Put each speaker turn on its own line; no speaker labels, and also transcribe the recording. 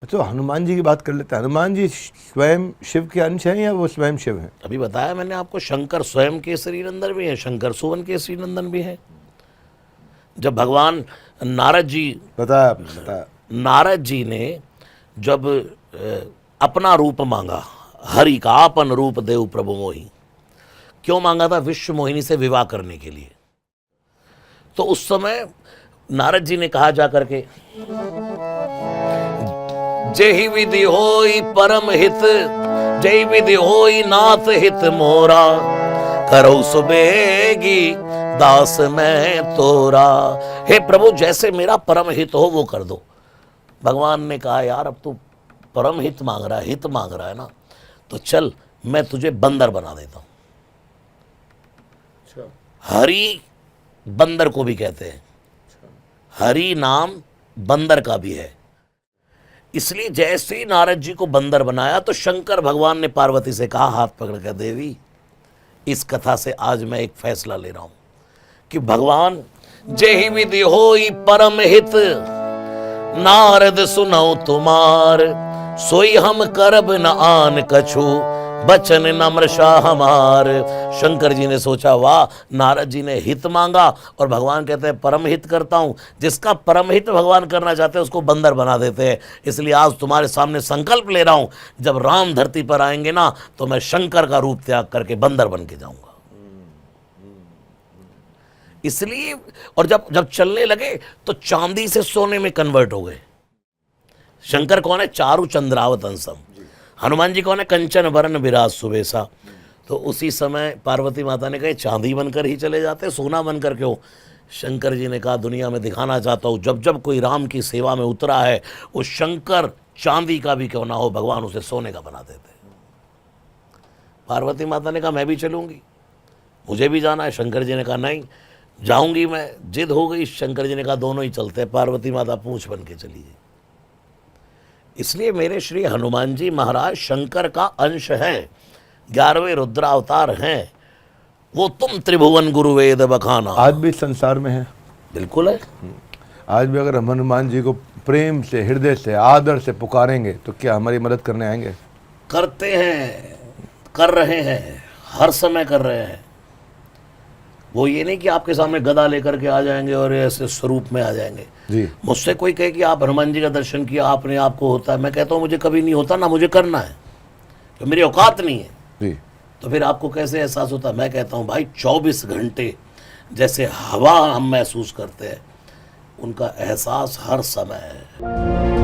तो हनुमान जी की बात कर लेते हैं। हनुमान जी स्वयं शिव के अंश हैं या वो स्वयं शिव हैं?
अभी बताया मैंने आपको, शंकर स्वयं केसरी नंदन भी है, शंकर सुवन केसरी नंदन भी है। जब भगवान नारद जी
बताया आपने, बताया।
नारद जी ने जब अपना रूप मांगा, हरि का आपन रूप देव प्रभु मोहि, क्यों मांगा था? विश्व मोहिनी से विवाह करने के लिए। तो उस समय नारद जी ने कहा जा करके, जेहि विधि होई परम हित, जय विधि होई नाथ हित मोरा, करो सुबेगी दास मैं तोरा। हे प्रभु, जैसे मेरा परम हित हो वो कर दो। भगवान ने कहा, यार अब तू परम हित मांग रहा है, हित मांग रहा है ना, तो चल मैं तुझे बंदर बना देता हूं। हरि बंदर को भी कहते हैं, हरि नाम बंदर का भी है। इसलिए जैसे ही नारद जी को बंदर बनाया तो शंकर भगवान ने पार्वती से कहा, हाथ पकड़ कर, देवी इस कथा से आज मैं एक फैसला ले रहा हूं कि भगवान, जेहि विधि होई परम हित, नारद सुनौ तुमार, सोई हम करब न आन कछु, बचन नम्रशा हमार। शंकर जी ने सोचा, वाह, नारद जी ने हित मांगा और भगवान कहते हैं परम हित करता हूं। जिसका परम हित भगवान करना चाहते हैं उसको बंदर बना देते हैं। इसलिए आज तुम्हारे सामने संकल्प ले रहा हूं, जब राम धरती पर आएंगे ना तो मैं शंकर का रूप त्याग करके बंदर बन के जाऊंगा। इसलिए, और जब चलने लगे तो चांदी से सोने में कन्वर्ट हो गए। शंकर कौन है? चारु चंद्रावत अंशम। हनुमान जी कौन है? कंचन वरण विराज सुबेसा। तो उसी समय पार्वती माता ने कहा, चांदी बनकर ही चले जाते, सोना बनकर क्यों? शंकर जी ने कहा, दुनिया में दिखाना चाहता हूँ, जब जब कोई राम की सेवा में उतरा है वो शंकर चांदी का भी क्यों ना हो, भगवान उसे सोने का बना देते। पार्वती माता ने कहा, मैं भी चलूंगी, मुझे भी जाना है। शंकर जी ने कहा, नहीं जाऊंगी मैं। जिद हो गई, शंकर जी ने कहा, दोनों ही चलते हैं। पार्वती माता पूंछ बन के चली गई। इसलिए मेरे श्री हनुमान जी महाराज शंकर का अंश हैं, 11वें रुद्रावतार हैं। वो तुम त्रिभुवन गुरु वेद बखाना
आज भी संसार में है।
बिल्कुल है।
आज भी अगर हम हनुमान जी को प्रेम से, हृदय से, आदर से पुकारेंगे तो क्या हमारी मदद करने आएंगे?
करते हैं, कर रहे हैं, हर समय कर रहे हैं। वो ये नहीं कि आपके सामने गदा लेकर के आ जाएंगे और ऐसे स्वरूप में आ जाएंगे।
जी।
मुझसे कोई कहे कि आप हनुमान जी का दर्शन किया, आपने आपको होता है, मैं कहता हूँ मुझे कभी नहीं होता, ना मुझे करना है, तो मेरी औकात नहीं है।
जी।
तो फिर आपको कैसे एहसास होता है? मैं कहता हूँ भाई 24 घंटे जैसे हवा हम महसूस करते हैं, उनका एहसास हर समय है।